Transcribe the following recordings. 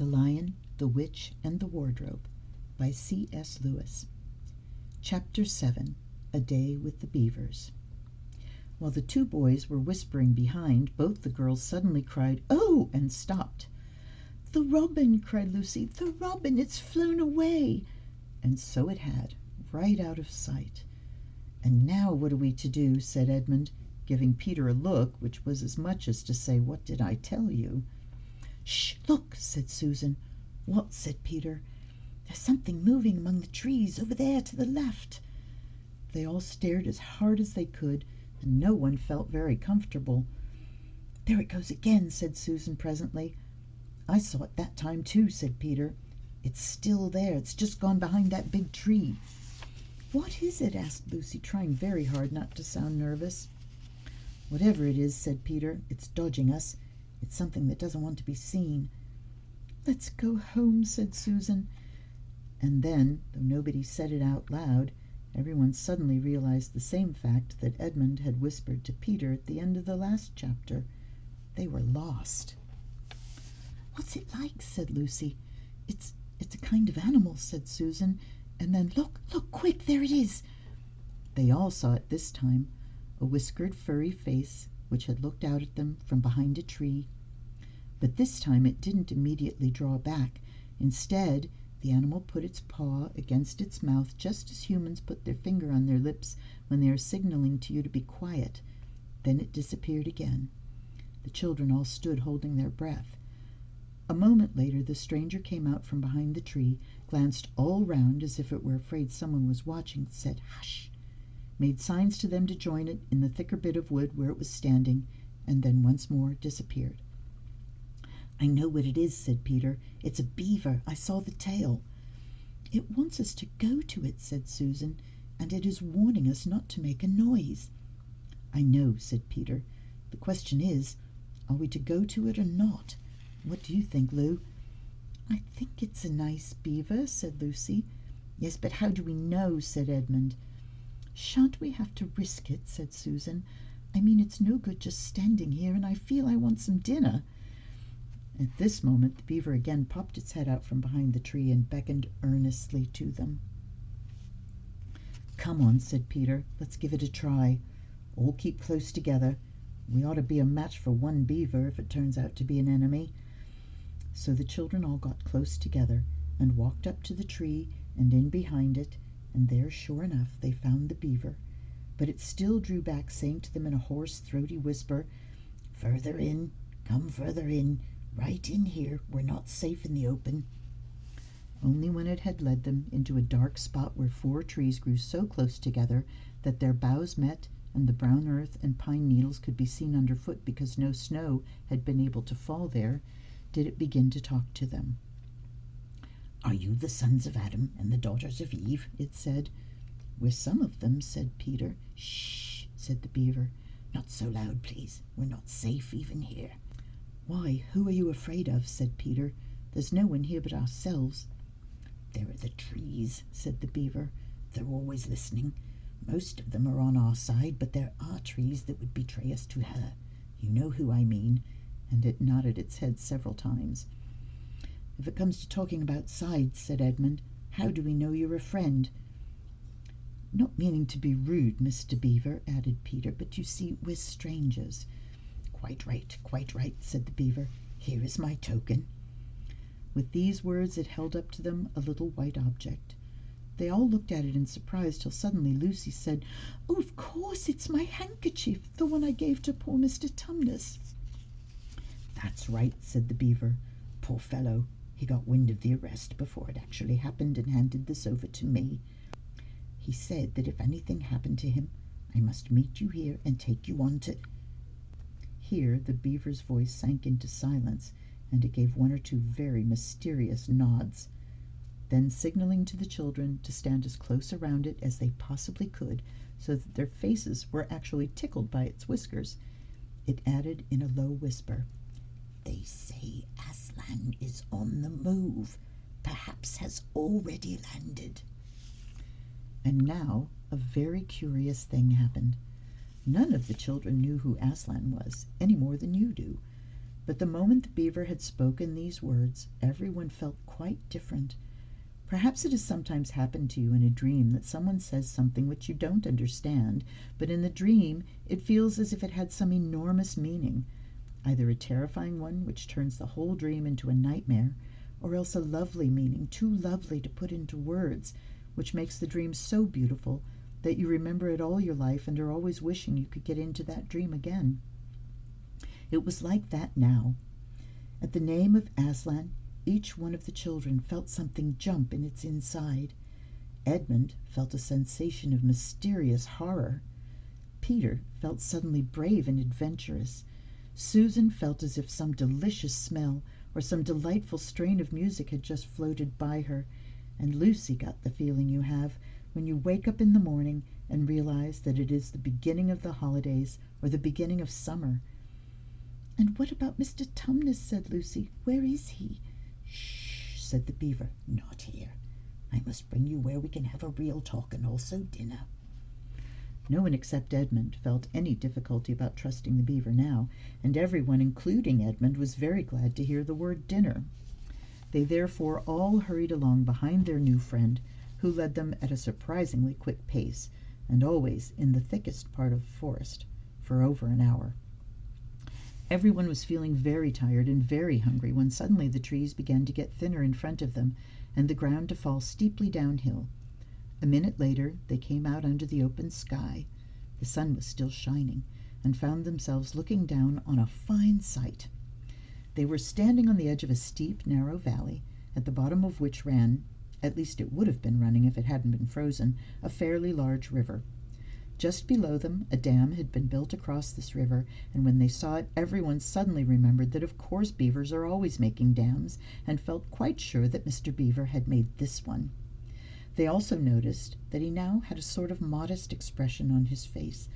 The Lion, the Witch, and the Wardrobe by C.S. Lewis. Chapter 7. A Day with the Beavers. While the two boys were whispering behind, both the girls suddenly cried, "Oh!" and stopped. "The robin!" cried Lucy. "The robin! It's flown away!" And so it had, right out of sight. "And now what are we to do?" said Edmund, giving Peter a look which was as much as to say, "What did I tell you?" "Shh! Look!" said Susan. "What?" said Peter. "There's something moving among the trees over there to the left." They all stared as hard as they could, and no one felt very comfortable. "There it goes again," said Susan presently. "I saw it that time too," said Peter. "It's still there. It's just gone behind that big tree." "What is it?" asked Lucy, trying very hard not to sound nervous. "Whatever it is," said Peter, "it's dodging us. It's something that doesn't want to be seen." "Let's go home," said Susan. And then, though nobody said it out loud, everyone suddenly realized the same fact that Edmund had whispered to Peter at the end of the last chapter. They were lost. "What's it like?" said Lucy. It's a kind of animal," said Susan. And then, look, quick, there it is." They all saw it this time, a whiskered, furry face which had looked out at them from behind a tree. But this time it didn't immediately draw back. Instead, the animal put its paw against its mouth, just as humans put their finger on their lips when they are signaling to you to be quiet. Then it disappeared again. The children all stood holding their breath. A moment later the stranger came out from behind the tree, glanced all round as if it were afraid someone was watching, said "Hush!" made signs to them to join it in the thicker bit of wood where it was standing, and then once more disappeared. "I know what it is," said Peter. "It's a beaver. I saw the tail." "It wants us to go to it," said Susan, "and it is warning us not to make a noise." "I know," said Peter. "The question is, are we to go to it or not? What do you think, Lou?" "I think it's a nice beaver," said Lucy. "Yes, but how do we know?" said Edmund. "Shan't we have to risk it?" said Susan. "I mean, it's no good just standing here, and I feel I want some dinner." At this moment the beaver again popped its head out from behind the tree and beckoned earnestly to them. "Come on," said Peter. "Let's give it a try. All keep close together. We ought to be a match for one beaver if it turns out to be an enemy." So the children all got close together and walked up to the tree and in behind it, and there, sure enough, they found the beaver. But it still drew back, saying to them in a hoarse, throaty whisper, "Further in, come further in, right in here. We're not safe in the open." Only when it had led them into a dark spot where 4 trees grew so close together that their boughs met and the brown earth and pine needles could be seen underfoot because no snow had been able to fall there, did it begin to talk to them. "Are you the sons of Adam and the daughters of Eve?" it said. "We're some of them," said Peter. "Shh!" said the beaver. "Not so loud, please. We're not safe even here." "Why, who are you afraid of?" said Peter. "There's no one here but ourselves." "There are the trees," said the beaver. "They're always listening. Most of them are on our side, but there are trees that would betray us to her. You know who I mean." And it nodded its head several times. "If it comes to talking about sides," said Edmund, "how do we know you're a friend?" "Not meaning to be rude, Mr. Beaver," added Peter, "but you see, we're strangers." Quite right," said the beaver. "Here is my token." With these words it held up to them a little white object. They all looked at it in surprise till suddenly Lucy said, "Oh, of course, it's my handkerchief, the one I gave to poor Mr. Tumnus." "That's right," said the beaver. "Poor fellow, he got wind of the arrest before it actually happened and handed this over to me. He said that if anything happened to him, I must meet you here and take you on to—" Here the beaver's voice sank into silence, and it gave 1 or 2 very mysterious nods. Then, signaling to the children to stand as close around it as they possibly could, so that their faces were actually tickled by its whiskers, it added in a low whisper, "They say Aslan is on the move, perhaps has already landed." And now a very curious thing happened. None of the children knew who Aslan was, any more than you do. But the moment the beaver had spoken these words, everyone felt quite different. Perhaps it has sometimes happened to you in a dream that someone says something which you don't understand, but in the dream it feels as if it had some enormous meaning, either a terrifying one which turns the whole dream into a nightmare, or else a lovely meaning, too lovely to put into words, which makes the dream so beautiful that you remember it all your life and are always wishing you could get into that dream again. It was like that now. At the name of Aslan, each one of the children felt something jump in its inside. Edmund felt a sensation of mysterious horror. Peter felt suddenly brave and adventurous. Susan felt as if some delicious smell or some delightful strain of music had just floated by her, and Lucy got the feeling you have when you wake up in the morning and realize that it is the beginning of the holidays or the beginning of summer. "And what about Mr. Tumnus?" said Lucy. "Where is he?" "Shh!" said the beaver. "Not here. I must bring you where we can have a real talk and also dinner." No one except Edmund felt any difficulty about trusting the beaver now, and everyone, including Edmund, was very glad to hear the word dinner. They therefore all hurried along behind their new friend, who led them at a surprisingly quick pace, and always in the thickest part of the forest, for over an hour. Everyone was feeling very tired and very hungry when suddenly the trees began to get thinner in front of them, and the ground to fall steeply downhill. A minute later they came out under the open sky. The sun was still shining, and found themselves looking down on a fine sight. They were standing on the edge of a steep, narrow valley, at the bottom of which ran, at least it would have been running if it hadn't been frozen, a fairly large river. Just below them a dam had been built across this river, and when they saw it everyone suddenly remembered that of course beavers are always making dams, and felt quite sure that Mr. Beaver had made this one. They also noticed that he now had a sort of modest expression on his face,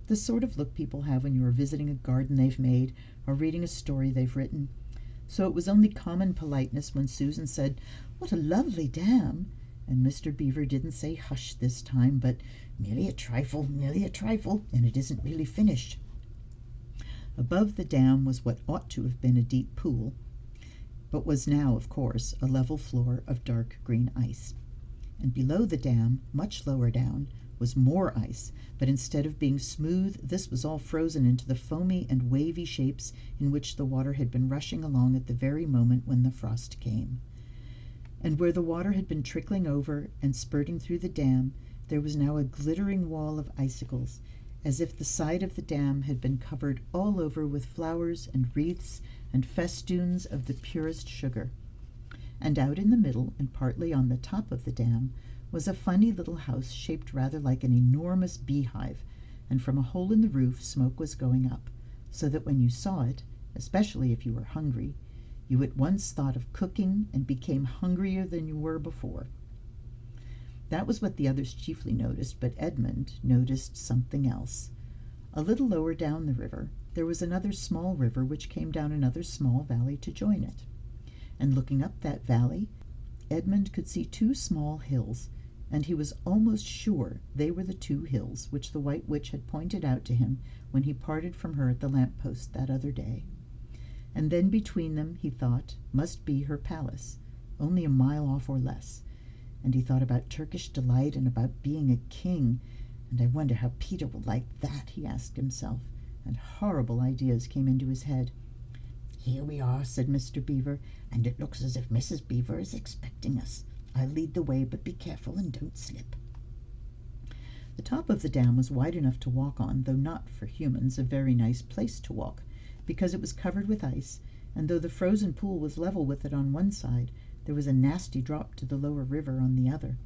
the sort of look people have when you are visiting a garden they've made or reading a story they've written. So it was only common politeness when Susan said, "What a lovely dam!" and Mr. Beaver didn't say hush this time, but merely a trifle, and it isn't really finished. Above the dam was what ought to have been a deep pool, but was now, of course, a level floor of dark green ice. And below the dam, much lower down, was more ice, but instead of being smooth, this was all frozen into the foamy and wavy shapes in which the water had been rushing along at the very moment when the frost came. And where the water had been trickling over and spurting through the dam, there was now a glittering wall of icicles, as if the side of the dam had been covered all over with flowers and wreaths and festoons of the purest sugar. And out in the middle, and partly on the top of the dam, was a funny little house shaped rather like an enormous beehive, and from a hole in the roof smoke was going up, so that when you saw it, especially if you were hungry, you at once thought of cooking and became hungrier than you were before. That was what the others chiefly noticed, but Edmund noticed something else. A little lower down the river there was another small river which came down another small valley to join it. And looking up that valley, Edmund could see two small hills, and he was almost sure they were the two hills which the White Witch had pointed out to him when he parted from her at the lamp-post that other day. And then between them, he thought, must be her palace, only a mile off or less. And he thought about Turkish delight and about being a king, and "I wonder how Peter will like that," he asked himself, and horrible ideas came into his head. "Here we are," said Mr. Beaver, "and it looks as if Mrs. Beaver is expecting us. I'll lead the way, but be careful and don't slip." The top of the dam was wide enough to walk on, though not, for humans, a very nice place to walk, because it was covered with ice, and though the frozen pool was level with it on one side, there was a nasty drop to the lower river on the other.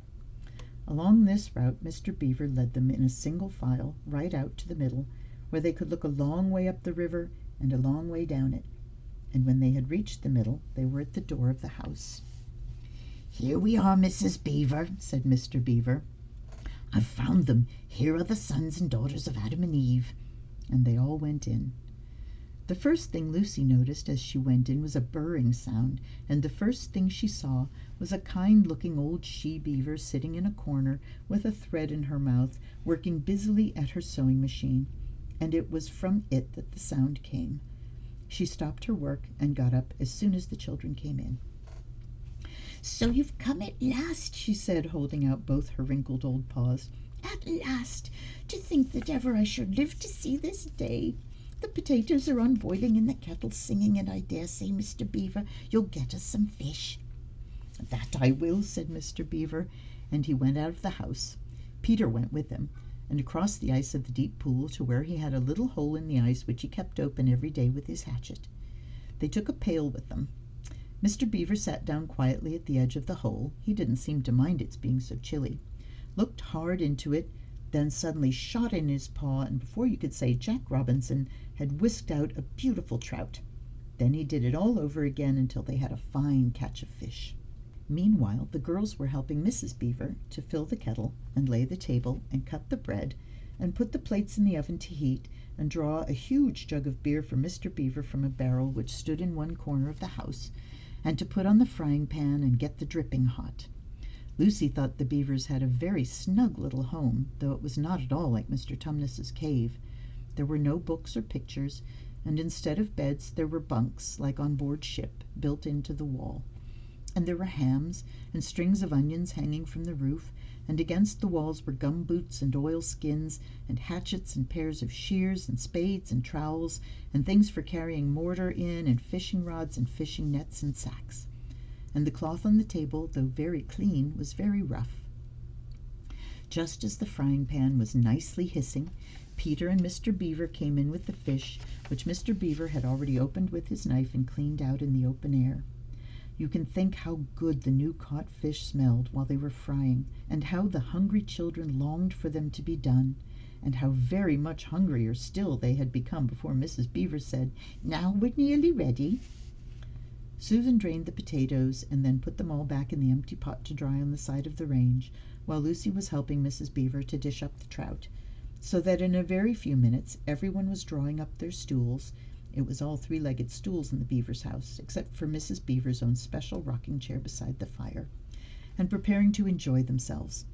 Along this route Mr. Beaver led them in a single file right out to the middle, where they could look a long way up the river and a long way down it. And when they had reached the middle, they were at the door of the house. "Here we are, Mrs. Beaver," said Mr. Beaver. "I've found them. Here are the sons and daughters of Adam and Eve." And they all went in. The first thing Lucy noticed as she went in was a burring sound, and the first thing she saw was a kind-looking old she-beaver sitting in a corner with a thread in her mouth, working busily at her sewing machine, and it was from it that the sound came. She stopped her work and got up as soon as the children came in. "So you've come at last," she said, holding out both her wrinkled old paws. "At last! To think that ever I should live to see this day. The potatoes are on boiling in the kettle singing, and I dare say, Mr. Beaver, you'll get us some fish." "That I will," said Mr. Beaver, and he went out of the house. Peter went with him, and across the ice of the deep pool to where he had a little hole in the ice which he kept open every day with his hatchet. They took a pail with them. Mr. Beaver sat down quietly at the edge of the hole. He didn't seem to mind its being so chilly, looked hard into it, then suddenly shot in his paw, and before you could say Jack Robinson had whisked out a beautiful trout. Then he did it all over again until they had a fine catch of fish. Meanwhile the girls were helping Mrs. Beaver to fill the kettle and lay the table and cut the bread and put the plates in the oven to heat and draw a huge jug of beer for Mr. Beaver from a barrel which stood in one corner of the house, and to put on the frying pan and get the dripping hot. Lucy thought the Beavers had a very snug little home, though it was not at all like Mr. Tumnus's cave. There were no books or pictures, and instead of beds there were bunks, like on board ship, built into the wall. And there were hams and strings of onions hanging from the roof, and against the walls were gum boots and oilskins and hatchets and pairs of shears and spades and trowels and things for carrying mortar in and fishing rods and fishing nets and sacks. And the cloth on the table, though very clean, was very rough. Just as the frying pan was nicely hissing, Peter and Mr. Beaver came in with the fish, which Mr. Beaver had already opened with his knife and cleaned out in the open air. You can think how good the new caught fish smelled while they were frying, and how the hungry children longed for them to be done, and how very much hungrier still they had become before Mrs. Beaver said, "Now we're nearly ready." Susan drained the potatoes and then put them all back in the empty pot to dry on the side of the range, while Lucy was helping Mrs. Beaver to dish up the trout, so that in a very few minutes everyone was drawing up their stools. It was all three-legged stools in the Beavers' house, except for Mrs. Beaver's own special rocking chair beside the fire, and preparing to enjoy themselves.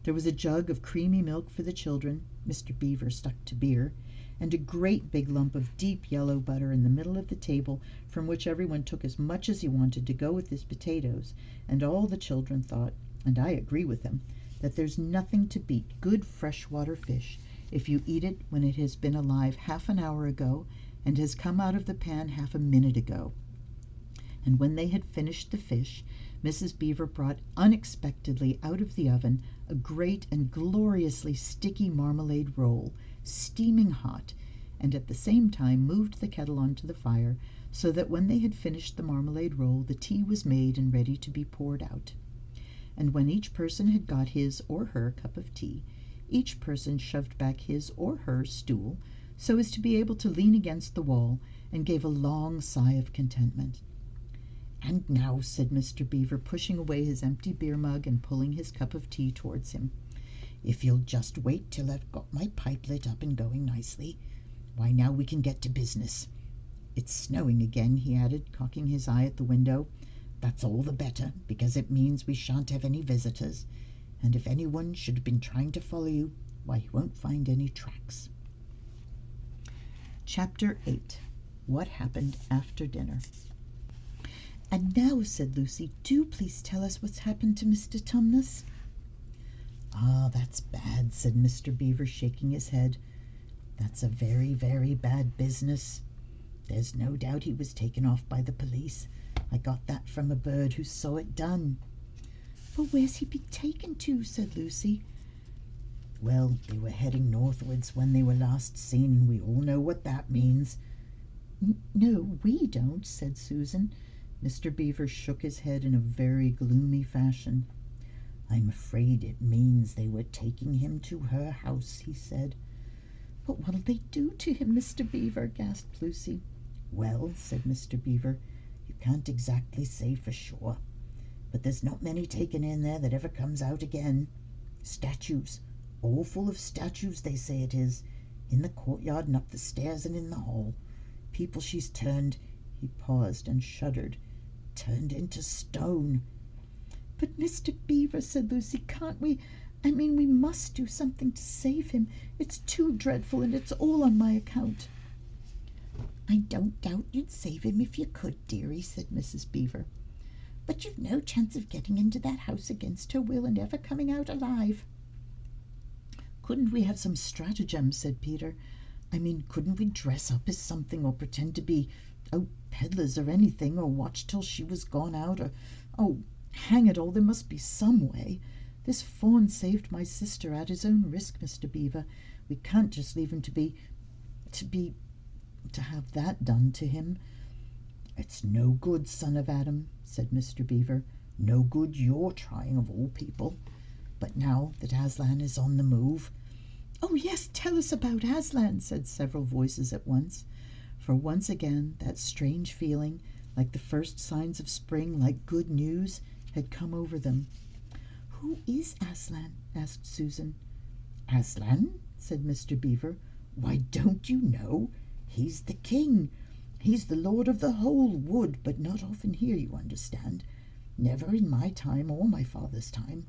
There was a jug of creamy milk for the children (Mr. Beaver stuck to beer), and a great big lump of deep yellow butter in the middle of the table, from which everyone took as much as he wanted to go with his potatoes, and all the children thought, and I agree with them, that there's nothing to beat good freshwater fish if you eat it when it has been alive half an hour ago and has come out of the pan half a minute ago. And when they had finished the fish, Mrs. Beaver brought unexpectedly out of the oven a great and gloriously sticky marmalade roll, steaming hot, and at the same time moved the kettle onto the fire, so that when they had finished the marmalade roll the tea was made and ready to be poured out. And when each person had got his or her cup of tea, each person shoved back his or her stool so as to be able to lean against the wall, and gave a long sigh of contentment. "And now," said Mr. Beaver, pushing away his empty beer mug and pulling his cup of tea towards him, "if you'll just wait till I've got my pipe lit up and going nicely, why now we can get to business. It's snowing again," he added, cocking his eye at the window. "That's all the better, because it means we shan't have any visitors, and if anyone should have been trying to follow you, why, he won't find any tracks." Chapter 8. What Happened After Dinner. "And now," said Lucy, "do please tell us what's happened to Mr. Tumnus." "Ah, that's bad," said Mr. Beaver, shaking his head. "That's a very, very bad business. There's no doubt he was taken off by the police. I got that from a bird who saw it done." "But where's he been taken to?" said Lucy. "Well, they were heading northwards when they were last seen, and we all know what that means." "No, we don't," said Susan. Mr. Beaver shook his head in a very gloomy fashion. "I'm afraid it means they were taking him to her house," he said. "But what'll they do to him, Mr. Beaver?" gasped Lucy. "Well," said Mr. Beaver, "you can't exactly say for sure. But there's not many taken in there that ever comes out again. Statues, all full of statues, they say it is, in the courtyard and up the stairs and in the hall. People she's turned," he paused and shuddered, "turned into stone." "But Mr. Beaver," said Lucy, "can't we? We must do something to save him. It's too dreadful, and it's all on my account." "I don't doubt you'd save him if you could, dearie," said Mrs. Beaver. "But you've no chance of getting into that house against her will and ever coming out alive." "Couldn't we have some stratagem?" said Peter. "I mean, couldn't we dress up as something, or pretend to be peddlers or anything, or watch till she was gone out, or hang it all, there must be some way. This fawn saved my sister at his own risk, Mr. Beaver. We can't just leave him to have that done to him." "It's no good, son of Adam," said Mr. Beaver. "No good your trying, of all people. But now that Aslan is on the move—" "Oh, yes, tell us about Aslan," said several voices at once. For once again that strange feeling, like the first signs of spring, like good news, had come over them. "Who is Aslan?" asked Susan. "Aslan?" said Mr. Beaver. "Why, don't you know? He's the king. He's the lord of the whole wood, but not often here, you understand. Never in my time or my father's time.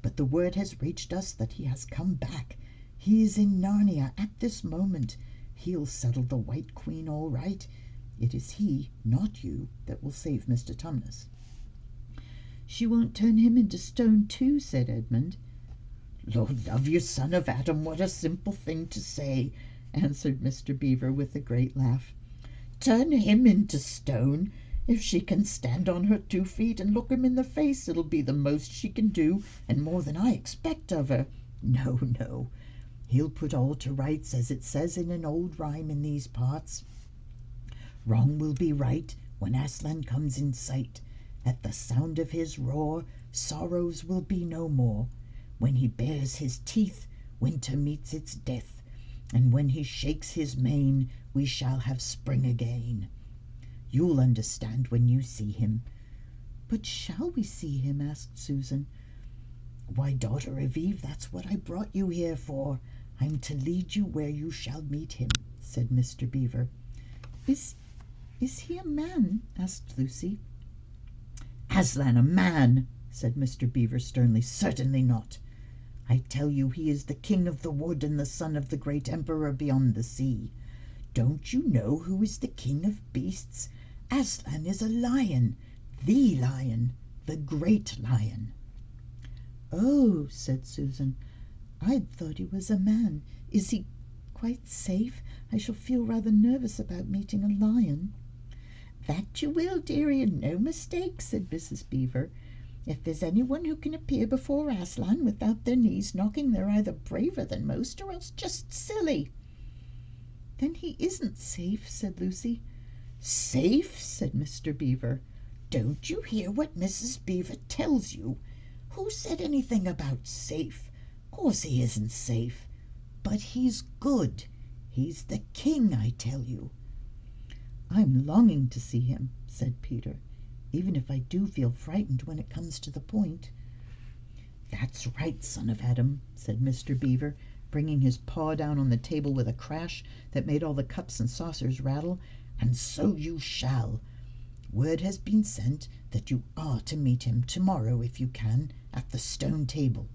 But the word has reached us that he has come back. He is in Narnia at this moment. He'll settle the White Queen all right. It is he, not you, that will save Mr. Tumnus." "She won't turn him into stone too," said Edmund. "Lord love you, son of Adam, what a simple thing to say," answered Mr. Beaver with a great laugh. "Turn him into stone! If she can stand on her 2 feet and look him in the face, it'll be the most she can do, and more than I expect of her. No, no. He'll put all to rights, as it says in an old rhyme in these parts. Wrong will be right when Aslan comes in sight. At the sound of his roar, sorrows will be no more. When he bares his teeth, winter meets its death, and when he shakes his mane, we shall have spring again. You'll understand when you see him." "But shall we see him?" asked Susan. "Why, daughter of Eve, that's what I brought you here for. I'm to lead you where you shall meet him," said Mr. Beaver. Is he a man?" asked Lucy. "Aslan a man!" said Mr. Beaver sternly. "Certainly not. I tell you he is the king of the wood and the son of the great emperor beyond the sea. Don't you know who is the king of beasts? Aslan is a lion, the great lion." "Oh," said Susan, "I'd thought he was a man. Is he quite safe? I shall feel rather nervous about meeting a lion." "That you will, dearie, and no mistake," said Mrs. Beaver. "If there's anyone who can appear before Aslan without their knees knocking, they're either braver than most or else just silly." "Then he isn't safe," said Lucy. "Safe!" said Mr. Beaver. "Don't you hear what Mrs. Beaver tells you? Who said anything about safe? Course he isn't safe. But he's good. He's the king, I tell you." "I'm longing to see him," said Peter, "even if I do feel frightened when it comes to the point." "That's right, son of Adam," said Mr. Beaver, bringing his paw down on the table with a crash that made all the cups and saucers rattle. "And so you shall. Word has been sent that you are to meet him tomorrow, if you can, at the stone table."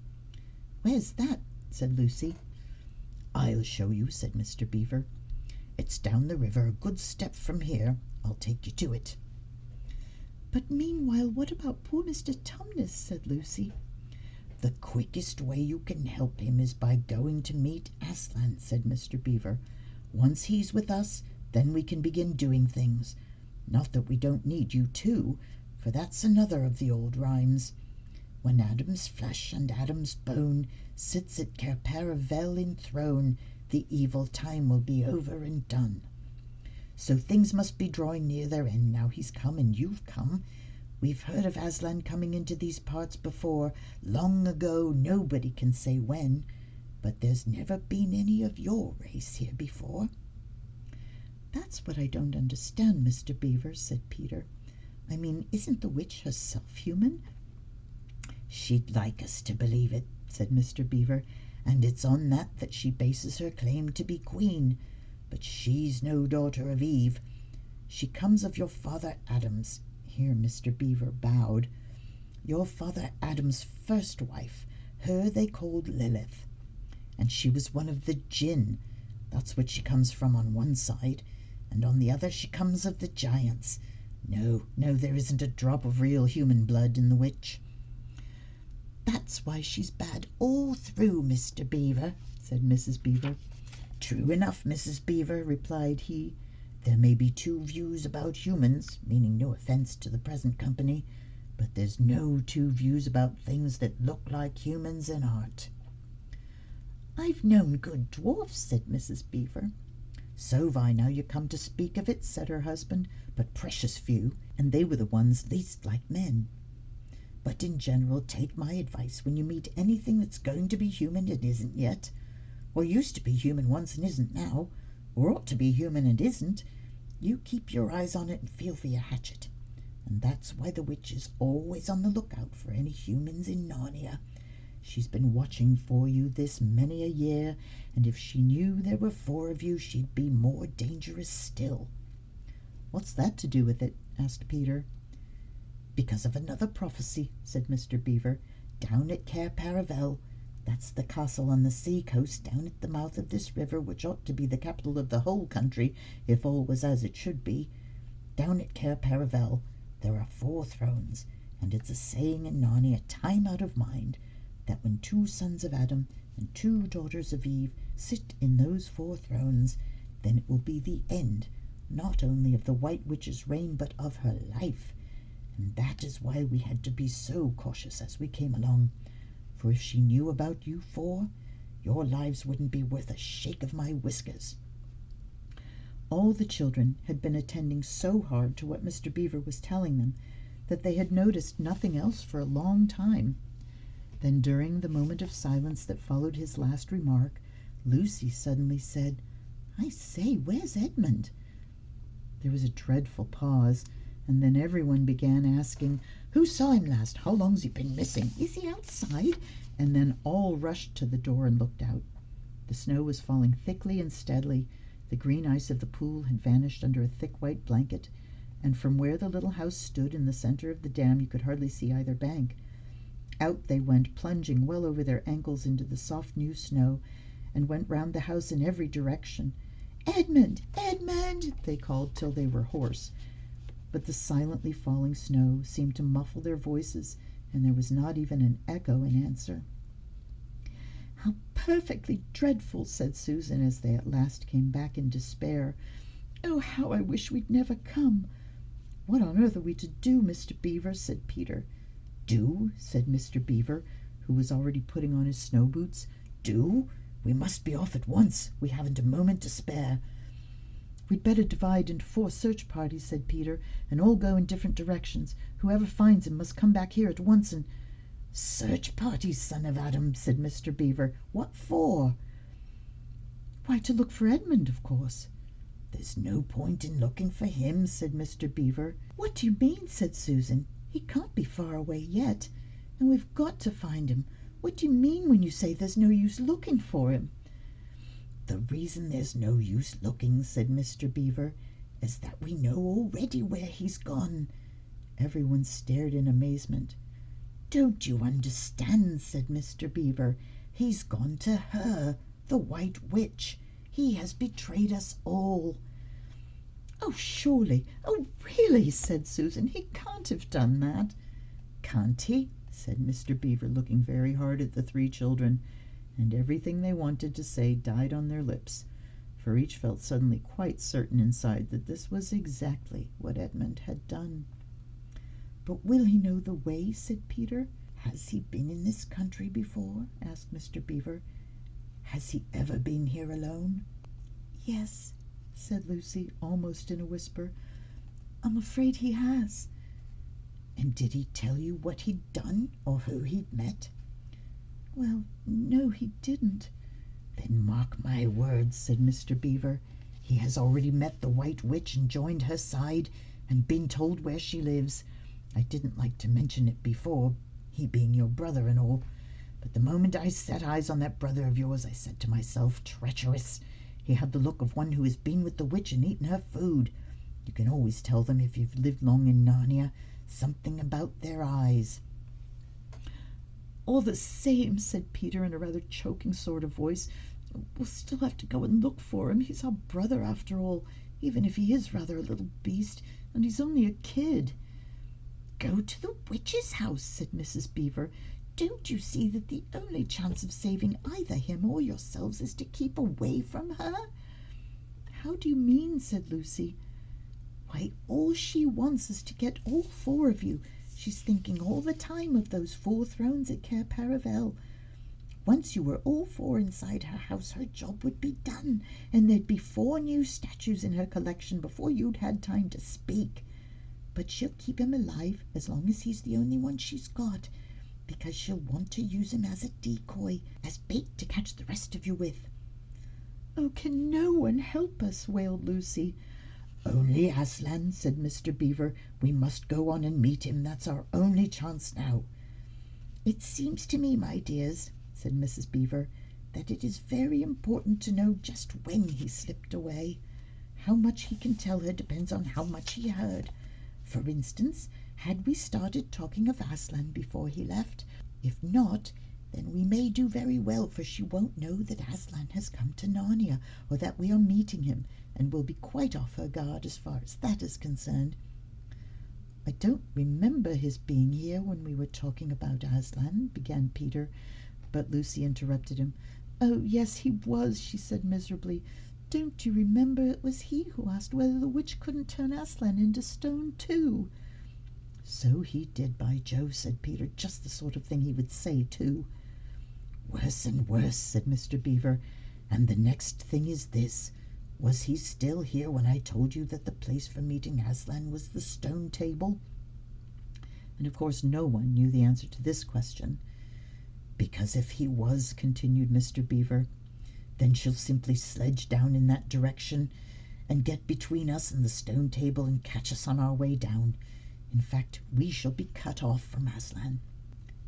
"Where's that?" said Lucy. "I'll show you," said Mr. Beaver. "It's down the river a good step from here. I'll take you to it." "But meanwhile, what about poor Mr. Tumnus?" said Lucy. "The quickest way you can help him is by going to meet Aslan," said Mr. Beaver. "Once he's with us, then we can begin doing things. Not that we don't need you too, for that's another of the old rhymes. When Adam's flesh and Adam's bone sits at Cair-Paravel enthroned, the evil time will be over and done. So things must be drawing near their end now he's come and you've come. We've heard of Aslan coming into these parts before, long ago, nobody can say when, but there's never been any of your race here before." "That's what I don't understand, Mr. Beaver," said Peter. "I mean, isn't the witch herself human?" "She'd like us to believe it," said Mr. Beaver, "and it's on that she bases her claim to be queen. But she's no daughter of Eve. She comes of your father Adam's," here Mr. Beaver bowed, "your father Adam's first wife. Her they called Lilith. And she was one of the Jinn. That's what she comes from on one side. and on the other she comes of the giants. No, no, there isn't a drop of real human blood in the witch." "That's why she's bad all through, Mr. Beaver," said Mrs. Beaver. "True enough, Mrs. Beaver," replied he. "There may be two views about humans, meaning no offense to the present company, but there's no two views about things that look like humans in art." "I've known good dwarfs," said Mrs. Beaver. "So've I, now you come to speak of it," said her husband, "but precious few, and they were the ones least like men. But in general, take my advice when you meet anything that's going to be human and isn't yet, or used to be human once and isn't now, or ought to be human and isn't, you keep your eyes on it and feel for your hatchet. And that's why the witch is always on the lookout for any humans in Narnia. She's been watching for you this many a year, and if she knew there were 4 of you, she'd be more dangerous still." "What's that to do with it?" asked Peter. "Because of another prophecy," said Mr. Beaver. "Down at Cair Paravel, that's the castle on the sea coast down at the mouth of this river, which ought to be the capital of the whole country if all was as it should be, down at Cair Paravel there are 4 thrones, and it's a saying in Narnia, time out of mind, that when 2 sons of Adam and 2 daughters of Eve sit in those 4 thrones, then it will be the end, not only of the White Witch's reign, but of her life. And that is why we had to be so cautious as we came along, for if she knew about you 4, your lives wouldn't be worth a shake of my whiskers." All the children had been attending so hard to what Mr. Beaver was telling them that they had noticed nothing else for a long time. Then, during the moment of silence that followed his last remark, Lucy suddenly said, "I say, where's Edmund?" There was a dreadful pause, and then everyone began asking, "Who saw him last? How long's he been missing? Is he outside?" And then all rushed to the door and looked out. The snow was falling thickly and steadily. The green ice of the pool had vanished under a thick white blanket, and from where the little house stood in the center of the dam you could hardly see either bank. Out they went, plunging well over their ankles into the soft new snow, and went round the house in every direction. "Edmund! Edmund!" they called till they were hoarse. But the silently falling snow seemed to muffle their voices, and there was not even an echo in answer. "How perfectly dreadful!" said Susan, as they at last came back in despair. "Oh, how I wish we'd never come!" "What on earth are we to do, Mr. Beaver?" said Peter. "Do?" said Mr. Beaver, who was already putting on his snow boots. "Do? We must be off at once. We haven't a moment to spare." "We'd better divide into 4 search parties," said Peter, "and all go in different directions. Whoever finds him must come back here at once and—" "Search parties, son of Adam," said Mr. Beaver. "What for?" "Why, to look for Edmund, of course." "There's no point in looking for him," said Mr. Beaver. "What do you mean?" said Susan. "He can't be far away yet, and we've got to find him. What do you mean when you say there's no use looking for him?" "The reason there's no use looking," said Mr. Beaver, "is that we know already where he's gone." Everyone stared in amazement. "Don't you understand?" said Mr. Beaver. "He's gone to her, the White Witch. He has betrayed us all." "Oh, surely! Oh, really!" said Susan. "He can't have done that." "Can't he?" said Mr. Beaver, looking very hard at the 3 children, and everything they wanted to say died on their lips, for each felt suddenly quite certain inside that this was exactly what Edmund had done. "But will he know the way?" said Peter. "Has he been in this country before?" asked Mr. Beaver. "Has he ever been here alone?" "Yes," said Lucy, almost in a whisper. "I'm afraid he has." "And did he tell you what he'd done, or who he'd met?" "Well, no, he didn't." "Then mark my words," said Mr. Beaver. "He has already met the White Witch and joined her side, and been told where she lives. I didn't like to mention it before, he being your brother and all, but the moment I set eyes on that brother of yours I said to myself, treacherous. He had the look of one who has been with the witch and eaten her food. You can always tell them if you've lived long in Narnia. Something about their eyes." "All the same," said Peter in a rather choking sort of voice, "we'll still have to go and look for him. He's our brother after all. even if he is rather a little beast, and he's only a kid." "Go to the witch's house," said Mrs. Beaver. "Don't you see that the only chance of saving either him or yourselves is to keep away from her?" "How do you mean?" said Lucy. "Why, all she wants is to get all four of you. She's thinking all the time of those 4 thrones at Cair Paravel. Once you were all four inside her house, her job would be done, and there'd be 4 new statues in her collection before you'd had time to speak. But she'll keep him alive as long as he's the only one she's got, because she'll want to use him as a decoy, as bait to catch the rest of you with." "Oh, can no one help us?" wailed Lucy. "Only Aslan," said Mr. Beaver. "We must go on and meet him. That's our only chance now." "It seems to me, my dears," said Mrs. Beaver, "that it is very important to know just when he slipped away. How much he can tell her depends on how much he heard. For instance, had we started talking of Aslan before he left? If not, then we may do very well, for she won't know that Aslan has come to Narnia, or that we are meeting him, and will be quite off her guard as far as that is concerned." "I don't remember his being here when we were talking about Aslan," began Peter, but Lucy interrupted him. "Oh, yes, he was," she said miserably. "Don't you remember it was he who asked whether the witch couldn't turn Aslan into stone too?" "So he did, by Jove," said Peter. "Just the sort of thing he would say, too." "Worse and worse," said Mr. Beaver. "And the next thing is this. Was he still here when I told you that the place for meeting Aslan was the stone table?" And of course no one knew the answer to this question. "Because if he was," continued Mr. Beaver, "then she'll simply sledge down in that direction and get between us and the stone table and catch us on our way down. In fact, we shall be cut off from Aslan."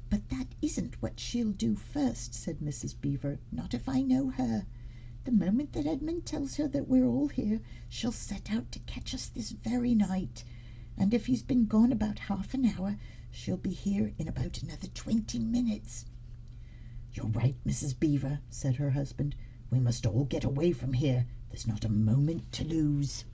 "But that isn't what she'll do first," said Mrs. Beaver. "Not if I know her. The moment that Edmund tells her that we're all here, she'll set out to catch us this very night. And if he's been gone about half an hour, she'll be here in about another 20 minutes. "You're right, Mrs. Beaver," said her husband. "We must all get away from here. There's not a moment to lose."